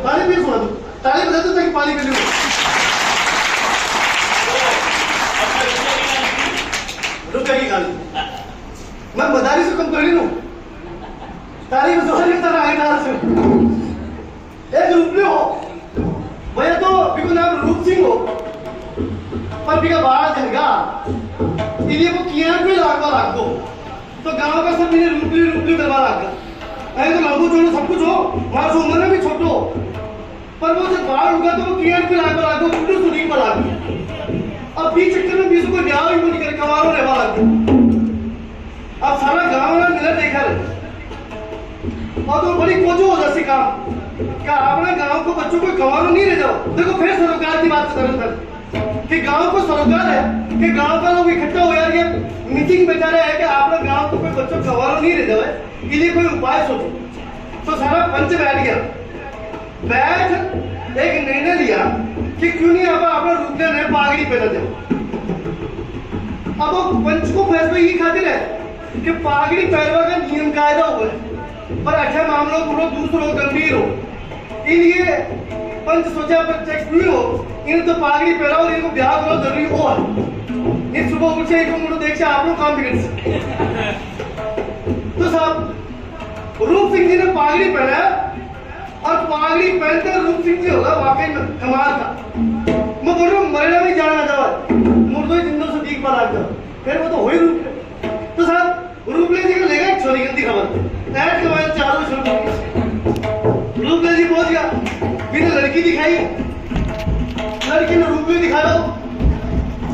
पानी पी सुना दूं, ताली बजा दो ताकि पानी पी लूं। रुकेगी गाली, मैं मदारी से कम कर लूं, ताली बजा नहीं तरह आए ना से एक रूप में हो भैया तो बिको नाम रूप सिंह हो पर बिका बाहर झलगा इन्हें को किया भी लाग दो तो गांव का सब इन्हें रूपली करवा लाग ऐसे तो लागू छोड़ो सब कुछ हो, वहां से उम्र में भी छोटो पर वो जब बाहर होगा तो वो किया भी लाग दो कुछ सुनी पर लाग अब बीच चक्कर में बीच को ब्याह ही नहीं कर कमारो रहवा लाग अब सारा गांव ना मिला देखा और तो बड़ी कोजो हो जैसे काम क्या आपने गांव को बच्चों को गंवारो नहीं रह जाओ। देखो फिर सरोकार की बात कर रहे कि गांव को सरोकार है कि गांव का लोग इकट्ठा हो यार ये मीटिंग बैठा रहे हैं कि आपने गांव को कोई बच्चों गंवारो नहीं रह जाए, इन्हें कोई उपाय सोचो। तो सारा पंच बैठ गया, बैठ एक निर्णय लिया कि क्यों नहीं आप अपना रूप लेने पागड़ी पहना दो। अब वो पंच को फैसला ये खातिर है कि पागड़ी पहनवा का नियम कायदा हुआ है पर अच्छा मामलों को दूसरों गंभीर हो, इनलिए पंच सोचा पर चेक हुई हो इन तो पागड़ी पहनाओ, इनको ब्याह करो जरूरी हो। इन सुबह उठे एक मुझे देख से आप लोग काम बिगड़ सकते। तो साहब रूप सिंह जी ने पागड़ी पहना और पागड़ी पहनते रूप सिंह जी होगा वाकई में कमाल का। मैं बोल रहा हूँ मरना में जाना जावा मुर्दों जिंदों से दीख पर आ जाओ फिर वो तो हो ही रूप। तो साहब रूपले जी को लेगा एक छोरी गंदी खबर ऐड के बाद चारों शुरू रूपले जी पहुंच गया, बिना लड़की दिखाई, लड़की ने रूपले दिखा दो,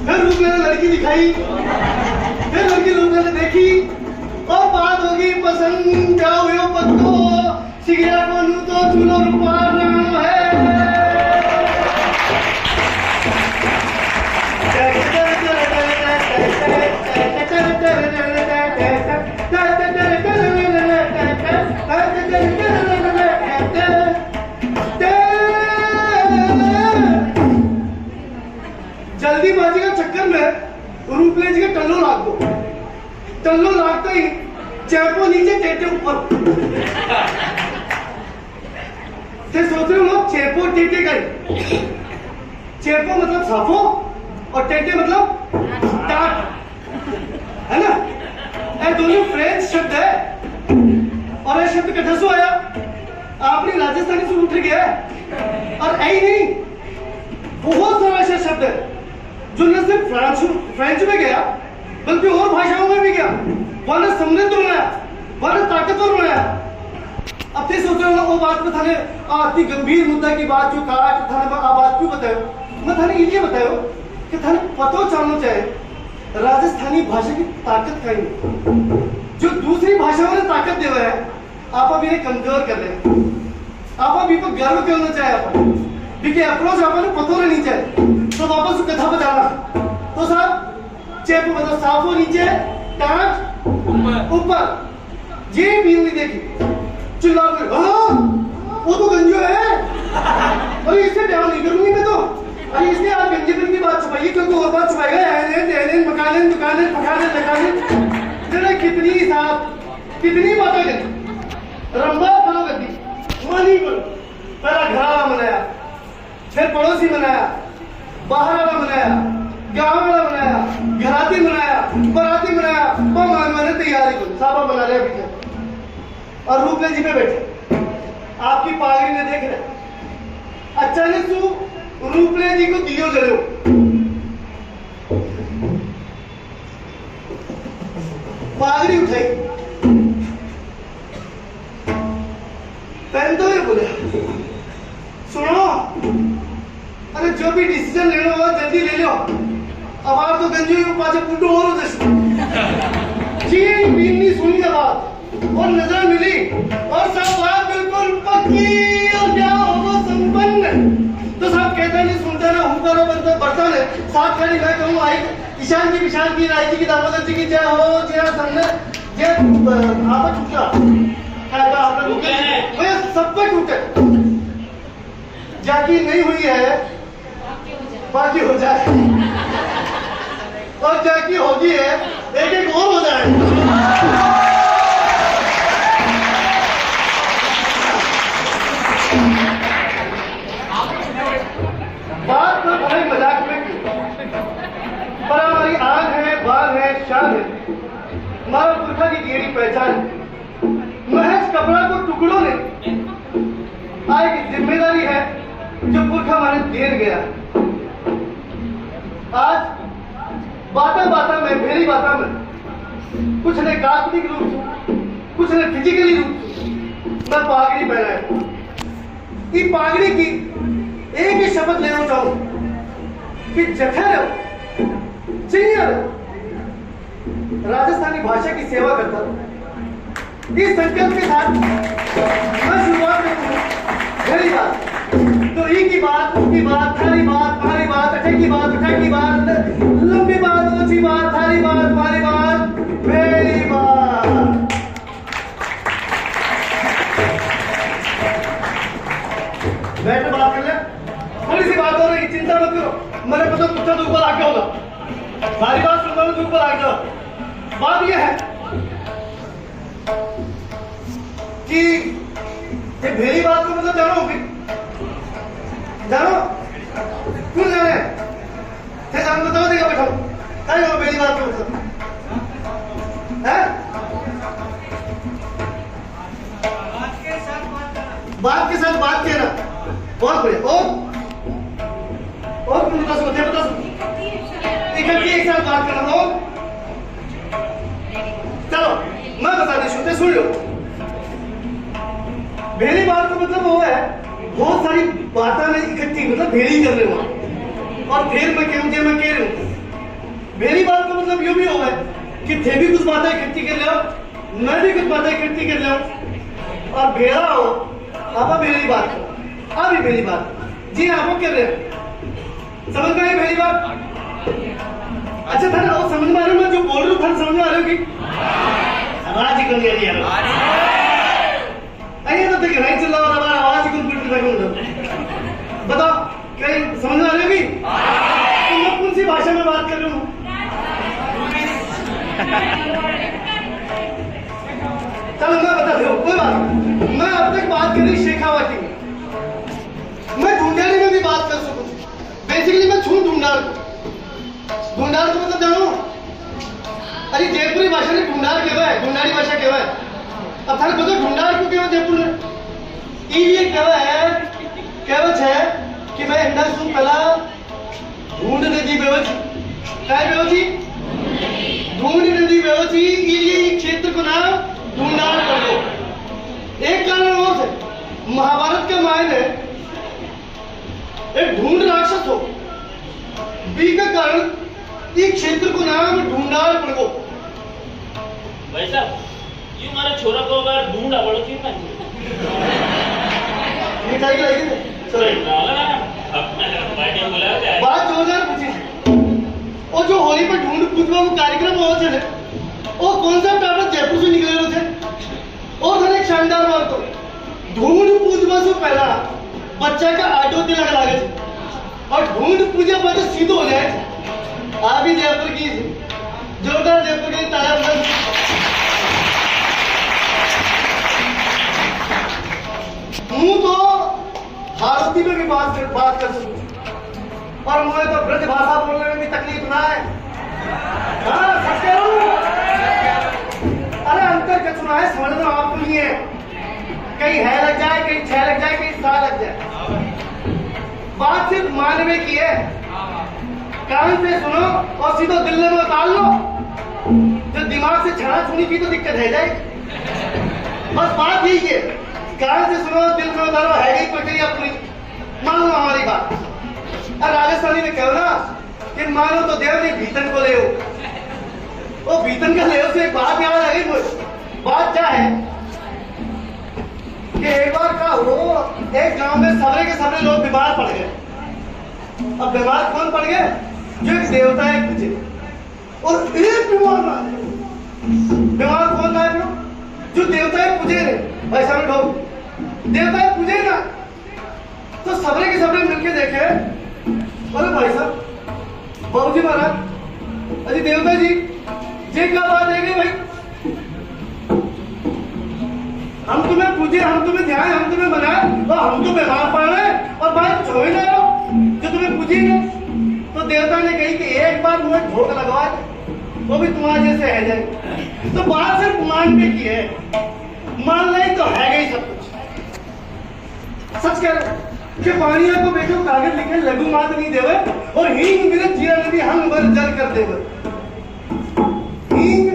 फिर रूपले ने लड़की दिखाई, फिर लड़की रूपले ने देखी और बात होगी पसंद क्या हुए पत्तो सिगरा को नू तो चूलो रूपाना है। चक्कर में रूपले जी के टल्लो लाग दो। टल्लो लागता ही चैपो नीचे टेटे ऊपर। ते सोच रहे हो चेपो टेटे का ही। चेपो मतलब साफो और टेटे मतलब टाट, है ना? ये दोनों फ्रेंच शब्द है और ये शब्द कहाँ से आया? आपने राजस्थानी से उठ गया है। और ऐ नहीं, बहुत सारा ऐसा शब्द है जो न सिर्फ फ्रेंच में गया बल्कि और भाषाओं में भी गया। वरना समृद्ध बनाया, वरना ताकतवर बनाया। अब ते सोच रहे हो वो बात में थाने आती गंभीर मुद्दा की बात जो कहा कि थाने आ बात क्यों बतायो? मैं थाने ये बतायो कि थाने पतो जानना चाहे राजस्थानी भाषा की ताकत का ही जो दूसरी भाषाओं ने ताकत देवा है, आप अब इन्हें कमजोर कर रहे। आप अब इनको गर्व करना चाहे आप देखिए अप्रोच आपने पतो नहीं चाहिए तो वापस कथा बताना। तो साहब चेप मतलब साफो नीचे टाट ऊपर। ये भी नहीं देखी चिल्ला कर वो तो गंजो है। अरे इससे ध्यान नहीं करूंगी मैं तो। अरे इसने आप गंजेपन की बात छुपाई क्योंकि और बात छुपाएगा मकान दुकान पकाने लगाने तेरे कितनी साहब कितनी बातें करी रंबा करो गद्दी वो नहीं करो। पहला घराना बनाया, फिर पड़ोसी बनाया, बाहर वाला बनाया, गांव वाला बनाया, घराती बनाया, बराती बनाया, मान माने तैयारी को साबा बना लिया पीछे। और रूपले जी पे बैठे आपकी पागड़ी ने देख रहे। अचानक तू रूपले जी को दियो जलो। पागड़ी उठाई, पहन तो बोले सुनो, अरे जो भी डिसीजन ले लो जल्दी ले लो। अब आप तो गंजी के पास पुटो और चीन बीनी सुनी ना बात और नजर मिली और सब बात बिल्कुल पक्की और क्या होगा संपन्न। तो सब कहता नहीं सुनता ना हुक्का ना बनता बढ़ता नहीं। साथ खड़ी मैं कहूँ आई ईशान की राय की दामोदर जी की जय हो जय सामने जय आपा टूटा कहता आपने रुके सब पे टूटे। जाकी नहीं हुई है बाकी हो जाए और जाकी होगी है एक एक और हो जाए। बात तो बड़े मजाक में की पर हमारी आन है बाल है शान है हमारा पुरखा की गेड़ी पहचान है। महज कपड़ा को टुकड़ों ने आए की जिम्मेदारी है जो पुरखा हमारे देर गया। आज बाता बाता में मेरी बाता में कुछ ने काल्पनिक रूप से कुछ ने फिजिकली रूप से मैं पागड़ी पहना है। इस पागड़ी की एक ही शपथ लेना चाहूं कि जखा रहो चिड़िया रहो राजस्थानी भाषा की सेवा करता हूं। इस संकल्प के साथ मैं शुरुआत में मेरी बात तो एक की बात उसकी बात थारी बात हमारी बात अठे की बात उठे की बात लंबी बात ऊंची बात थारी बात हमारी बात मेरी बात। बैठ बात कर ले थोड़ी सी बात हो रही चिंता मत करो मैंने पता कुत्ता तो ऊपर आके होगा सारी बात सुन लो ऊपर आ जाओ। बात यह है कि ये मेरी बात को मतलब जानो होगी जानो क्यों जाने थे जान बताओ देगा बैठो क्या हो मेरी बात को मतलब है बात के साथ बात कहना बहुत बढ़िया। और क्यों बता सको इकट्ठी एक साथ बात करना हो। चलो मैं बता दे सुनते सुन लो। मेरी बात का मतलब वो है बहुत सारी बातें में इकट्ठी मतलब भेड़ी कर रहे हो और फिर मैं कह रही हूँ। मेरी बात का मतलब ये भी होगा कि थे भी कुछ बातें इकट्ठी कर लो मैं भी कुछ बातें इकट्ठी कर लो और भेड़ा हो आप मेरी बात करो अभी मेरी बात जी आप कर रहे हो समझ में आई मेरी बात। अच्छा था ना वो समझ में आ रहा हूँ मैं जो बोल रहा हूँ था समझ में आ रहा हूँ कि आवाज ही कम आइए तो देखिए नहीं चल रहा हमारा आवाज ही कम बताओ क्या समझ में आ रही होगी। तो मैं कौन सी भाषा में बात बात कर रहा हूँ। चलो मैं बता दो, कोई बात नहीं। मैं अब तक बात करी शेखावाटी में, मैं ढूंढाड़ी में भी बात कर सकूं। बेसिकली मैं छू ढूंढाड़ को मतलब जानो, अरे जयपुरी भाषा ने ढूंढाड़ कहवाय, ढूंढाड़ी भाषा कहवाय। अब थारे બધો ढूंढाड़ को कहवाय जयपुर में? ये कहवत है कि मैं अंडा सु पहला ढूंढ नदी बेवची, काय बेवची? ढूंढ नदी बेवची, ये क्षेत्र को नाम ढूंढाड़ कर दो। एक कारण और है, महाभारत के मायने एक ढूंढ राक्षस हो, बी का कारण इस क्षेत्र को नाम ढूंढाड़ पड़ गो। भाई साहब, ये हमारे छोरा को अगर ढूंढ आवड़ो क्यों ना? मिठाई लाएगी ना? सही डाला ना, अपना पार्टी बोला है। बात जोरदार पूछी। और जो होली पर ढूंढ पूछवा वो कार्यक्रम हो थे, वो कॉन्सेप्ट आपने जयपुर से निकले थे। और हर एक शानदार बात तो ढूंढ पूछवा से पहला बच्चा का आटो तिलक लागे थे, और ढूंढ पूजा पर तो सीधो हो जाए। आप ही जयपुर की जोरदार जयपुर की तारीफ। हूँ तो भारती में भी बात कर सकूं, और मुझे तो ब्रज भाषा बोलने में भी तकलीफ ना है। हाँ, सच कह रहा हूं। अरे अंतर क्या सुना है, समझना आपको नहीं है। कहीं है लग जाए, कहीं छह लग जाए, कहीं सा लग जाए। बात सिर्फ मानवे की है, कान से सुनो और सीधो दिल में उतार लो। जो दिमाग से छड़ा छुनी की तो दिक्कत है जाए। बस बात यही है, कान से सुनो दिल में उतारो, है ही प्रक्रिया पूरी। मान लो हमारी बात, और राजस्थानी में कहो ना कि मानो तो देव ने भीतन को ले, वो भीतन का ले से एक बात याद आ गई मुझे। बात क्या है कि एक बार क्या हो, एक गांव में सबरे के सबरे लोग बीमार पड़ गए। अब बीमार कौन पड़ गए? जो एक देवता है पूजे, और एक बीमार कौन था? जो देवता है पूजे ने, भाई साहब लोग देवता है पूजे ना। तो सबरे के सबरे मिलके देखे, बोले भाई साहब, बाबू जी महाराज, अरे देवता जी ये क्या बात है गई भाई? हम तुम्हें पूजे, हम तुम्हें ध्यान, हम तुम्हें बनाए, और हम तो बीमार पड़ रहे हैं, और भाई कुछ हो ही ना रहो जो तुम्हें पूजेंगे। तो देवता ने कही कि एक बार मुझे धोख लगवा दे, वो भी तुम्हारे जैसे है जाए। तो बात सिर्फ मान पे की है, मान नहीं तो है गई सब कुछ। सच कह रहा हूं कि पानिया को बेटो कागज लिखे लघु मात नहीं देवे, और हींग मिर्च जीरा नदी हंग भर जल कर देवे। हींग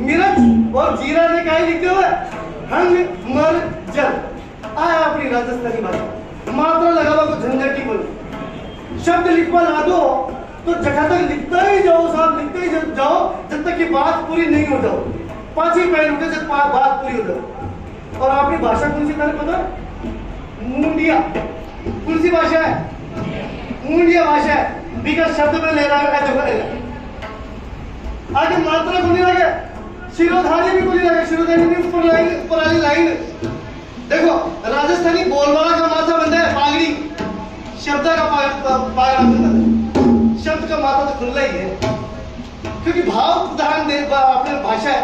मिर्च और जीरा ने काहे लिखे हुए? हंग मर जल। आया अपनी राजस्थानी भाषा, मात्रा लगावा को झंझटी बोलो, शब्द लिखवा ला दो तो जगह तक लिखता ही जाओ साहब, लिखते ही जाओ जब तक कि बात पूरी नहीं हो जाओ। पांच ही पैर उठे जब बात पूरी हो जाओ। और आपकी भाषा कौन सी था पता है? मुंडिया। कौन सी भाषा है? मुंडिया भाषा है। बिगड़ शब्द में ले रहा है, आगे मात्रा को नहीं लगे, शिरोधारी भी कोई लगे, शिरोधारी भी ऊपर वाली लाइन। देखो राजस्थानी बोलवाला का माथा बनता है पागड़ी, शब्द का पागड़ा बनता है। शब्द का माथा तो खुला ही है, क्योंकि भाव प्रधान अपने भाषा है,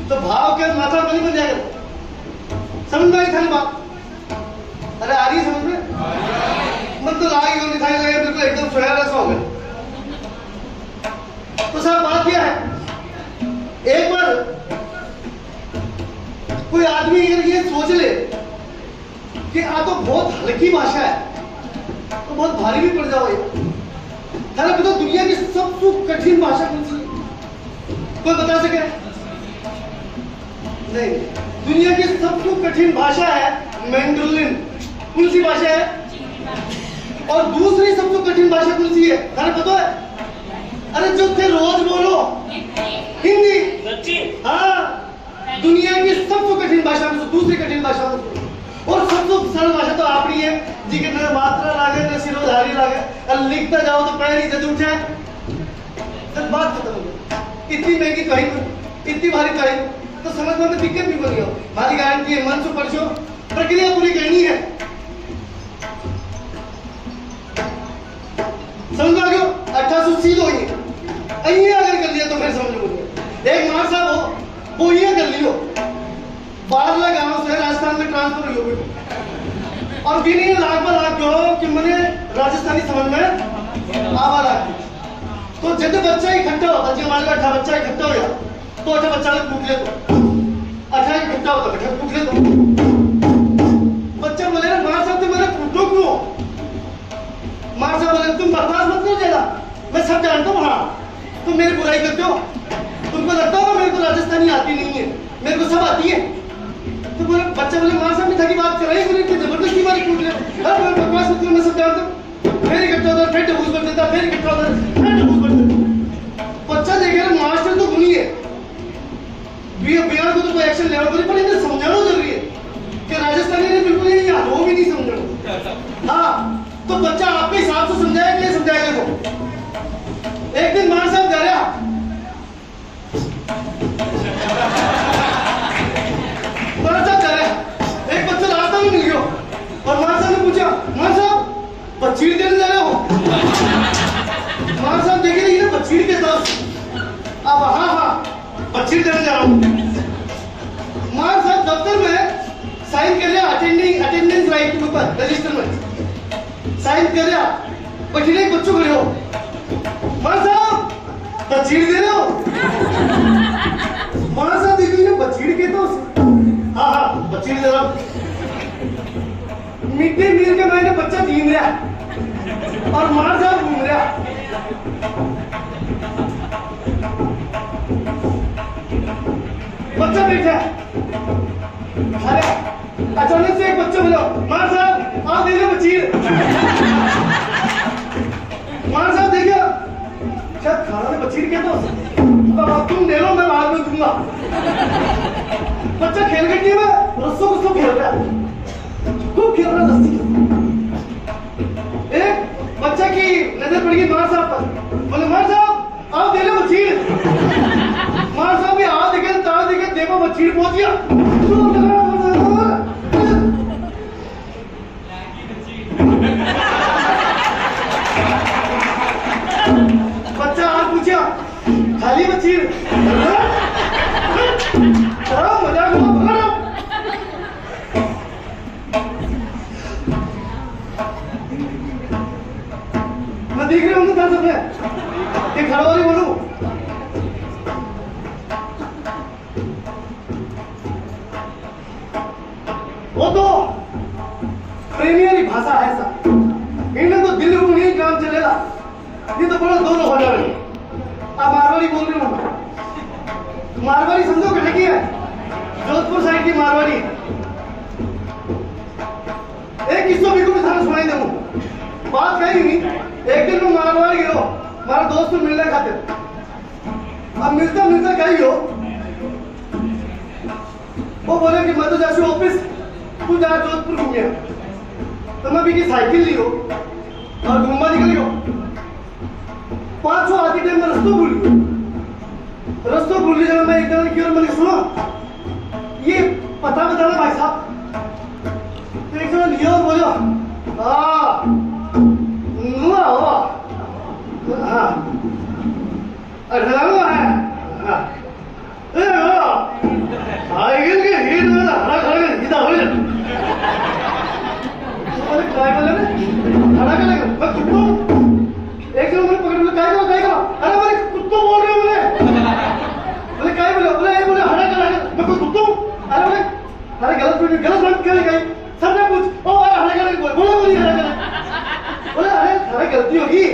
तो भाव के माथा नहीं बन जाएगा। समझ में आई था बात? अरे आ रही है समझ में? मन तो लागी होनी था, बिल्कुल एकदम सुनहरा सा हो गया। तो साहब बात क्या है, एक बार कोई आदमी अगर ये सोच ले कि आ तो बहुत हल्की भाषा है, तो बहुत भारी भी पड़ जाओगे। थारा पता दुनिया की सबसे कठिन भाषा कौन सी है? कोई बता सके? नहीं, दुनिया की सबसे कठिन भाषा है मैंड्रिन। कौन सी भाषा है? और दूसरी सबसे कठिन भाषा कौन सी है? थारा पता है? अरे जो थे रोज बोलो, हिंदी। सच्ची? हाँ, दुनिया की सबसे कठिन भाषा में दूसरी कठिन भाषा में, और सबसे सरल भाषा तो आप ही है जी के न मात्रा लागे न शिरोधारी लागे, और लिखता जाओ तो पैर ही जद उठे, जब बात खत्म हो गई। इतनी महंगी तो है, इतनी भारी तो है, तो समझ में दिक्कत भी बनी हो। हमारी गारंटी है, मन से पढ़ो, प्रक्रिया पूरी करनी है। समझ आ गयो? 1880 हो गई। अइया अगर कर लिया तो फिर समझ लो एक मार साहब हो वो ये कर लियो बाहर गांव से राजस्थान में ट्रांसफर हो गई और गिनी लाख पर लाख जो कि मैंने राजस्थानी समझ में आवा लाख तो जब बच्चा इकट्ठा होता जी हमारे का अच्छा बच्चा इकट्ठा हो गया तो अच्छा बच्चा ने पूछ ले तो अच्छा इकट्ठा होता बेटा पूछ ले तो बच्चा बोले मार साहब तुम मेरे पूछो क्यों मार साहब बोले तुम बर्दाश्त मत करो ज्यादा मैं सब जानता हूँ हाँ तुम मेरी बुराई करते हो तुमको लगता होगा मेरे को राजस्थानी आती नहीं है मेरे को सब आती है तो बोले बच्चा बोले मार साहब मिठा की बात कर रहे हैं जबरदस्ती मारी पूछ ले मैं बकवास करती हूँ मैं सब जानता हूँ फिर इकट्ठा होता फिर डबूस कर देता फिर इकट्ठा होता फिर डबूस कर देता बच्चा देखे ना मास्टर तो गुनी है बिहार को तो कोई एक्शन लेना पड़े पर इन्हें समझाना जरूरी है कि राजस्थानी ने बिल्कुल ये याद वो भी नहीं समझना हाँ तो बच्चा आपके हिसाब से समझाएगा कि समझाएगा वो एक दिन मार साहब जा रहा एक बच्चा रास्ता में मिल गया और मार साहब ने पूछा मार साहब बच्चीड़ देने जा रहे हो मार साहब देखे नहीं ना बच्चीड़ के दस अब हाँ बच्चीड़ देने जा रहा हूँ मार साहब दफ्तर में साइन कर रहा अटेंडेंस राइट के ऊपर रजिस्टर में साइन कर रहा बच्चीड़ एक बच्चों खड़े हो मार साहब बच्चीड़ दे रहे हो मार साहब देखिए ना बच्चीड़ के तो हाँ बच्चीड़ दे रहा हूँ मिड डे मील के मैंने बच्चा छीन रहा और मार साहब घूम रहा बच्चा बैठा अरे अचानक से एक बच्चा बोला मार साहब आप दे दो बच्चीड़ मार साहब देखिए शायद खाना में बच्चीड़ क्या तो अब तुम दे लो मैं बाद में दूंगा बच्चा खेल गड्डी में रस्सों को खेल रहा है खूब खेल रहा रस्सी एक बच्चा की नजर पड़ गई मार साहब पर बोले मार साहब आप दे लो बच्चीड़ मार साहब भी हाथ देखे तार देखे देखो बच्चीड़ पहुंच गया बच्चा हाथ पूछा खाली बच्चीड़ मजाक मैं देख रहा हूँ क्या सब है ये खड़वाली बोलू वो तो प्रेमियरी भाषा है सब इनमें तो दिल रूप नहीं काम चलेगा ये तो बड़ा दोनों हो जा रही अब मारवाड़ी बोल रही हूँ मारवाड़ी समझो कहाँ की है जोधपुर साइड की मारवाड़ी एक किस्सा भी तुम्हें सारा सुनाई दूँ बात कही नहीं एक दिन मैं मारवाड़ी गया हमारा दोस्त मिलने खाते अब मिलता मिलता कही हो वो बोले कि मैं तो जैसे ऑफिस तू जा जोधपुर घूम गया तो मैं भी की साइकिल ली हो और घूमवा निकल गया 500 आती टाइम में रस्तों भूल गया रस्तों भूलने जब मैं एकदम की और मैंने सुना ये पता बताना भाई साहब तो एक जगह लिया और बोला हाँ अठारह है साइकिल के हीट में हरा खड़ा कर सीधा हो जाए बोले काय बोले ना खड़ा कर लेगा मैं कुत्तों एक जगह मैंने पकड़ बोले काय करो अरे मैंने कुत्तों बोल रहे हो बोले काय बोले बोले हरा कर मैं कोई कुत्तों अरे बोले अरे गलत बात क्यों गई सबने पूछ ओ अरे हरा कर बोले हरा कर बोले अरे गलती होगी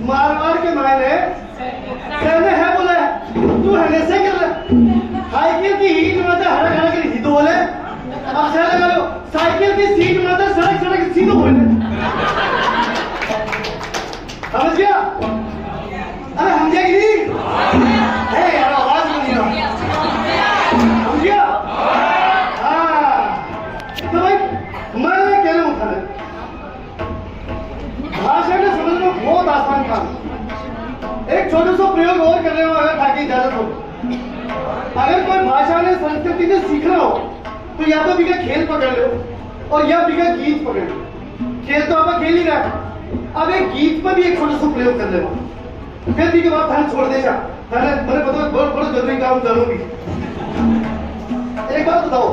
मारवाड़ के मायने कहने है बोले तू हने से कर साइकिल की हीट में तो हरा खड़ा कर सीधो बोले अब से लगा लो साइकिल की सीट में तो सड़क सीधो बोले समझ गया अरे हम जाएगी है यार आवाज नहीं आ समझ गया हाँ तो भाई मैं कह रहा हूँ भाषा को समझना बहुत आसान काम एक छोटा सा प्रयोग और कर रहे हो अगर ताकि इजाजत हो अगर कोई भाषा ने संस्कृति ने सीखना हो तो या तो बिका खेल पकड़ लो और या बिका गीत पकड़ लो खेल तो आप खेल ही रहा अब एक गीत पर भी एक छोटा सा प्रयोग कर लेना खेती के बाद थाने छोड़ दे जा थाने मैंने पता बड़ा जरूरी काम करूंगी। एक बात बताओ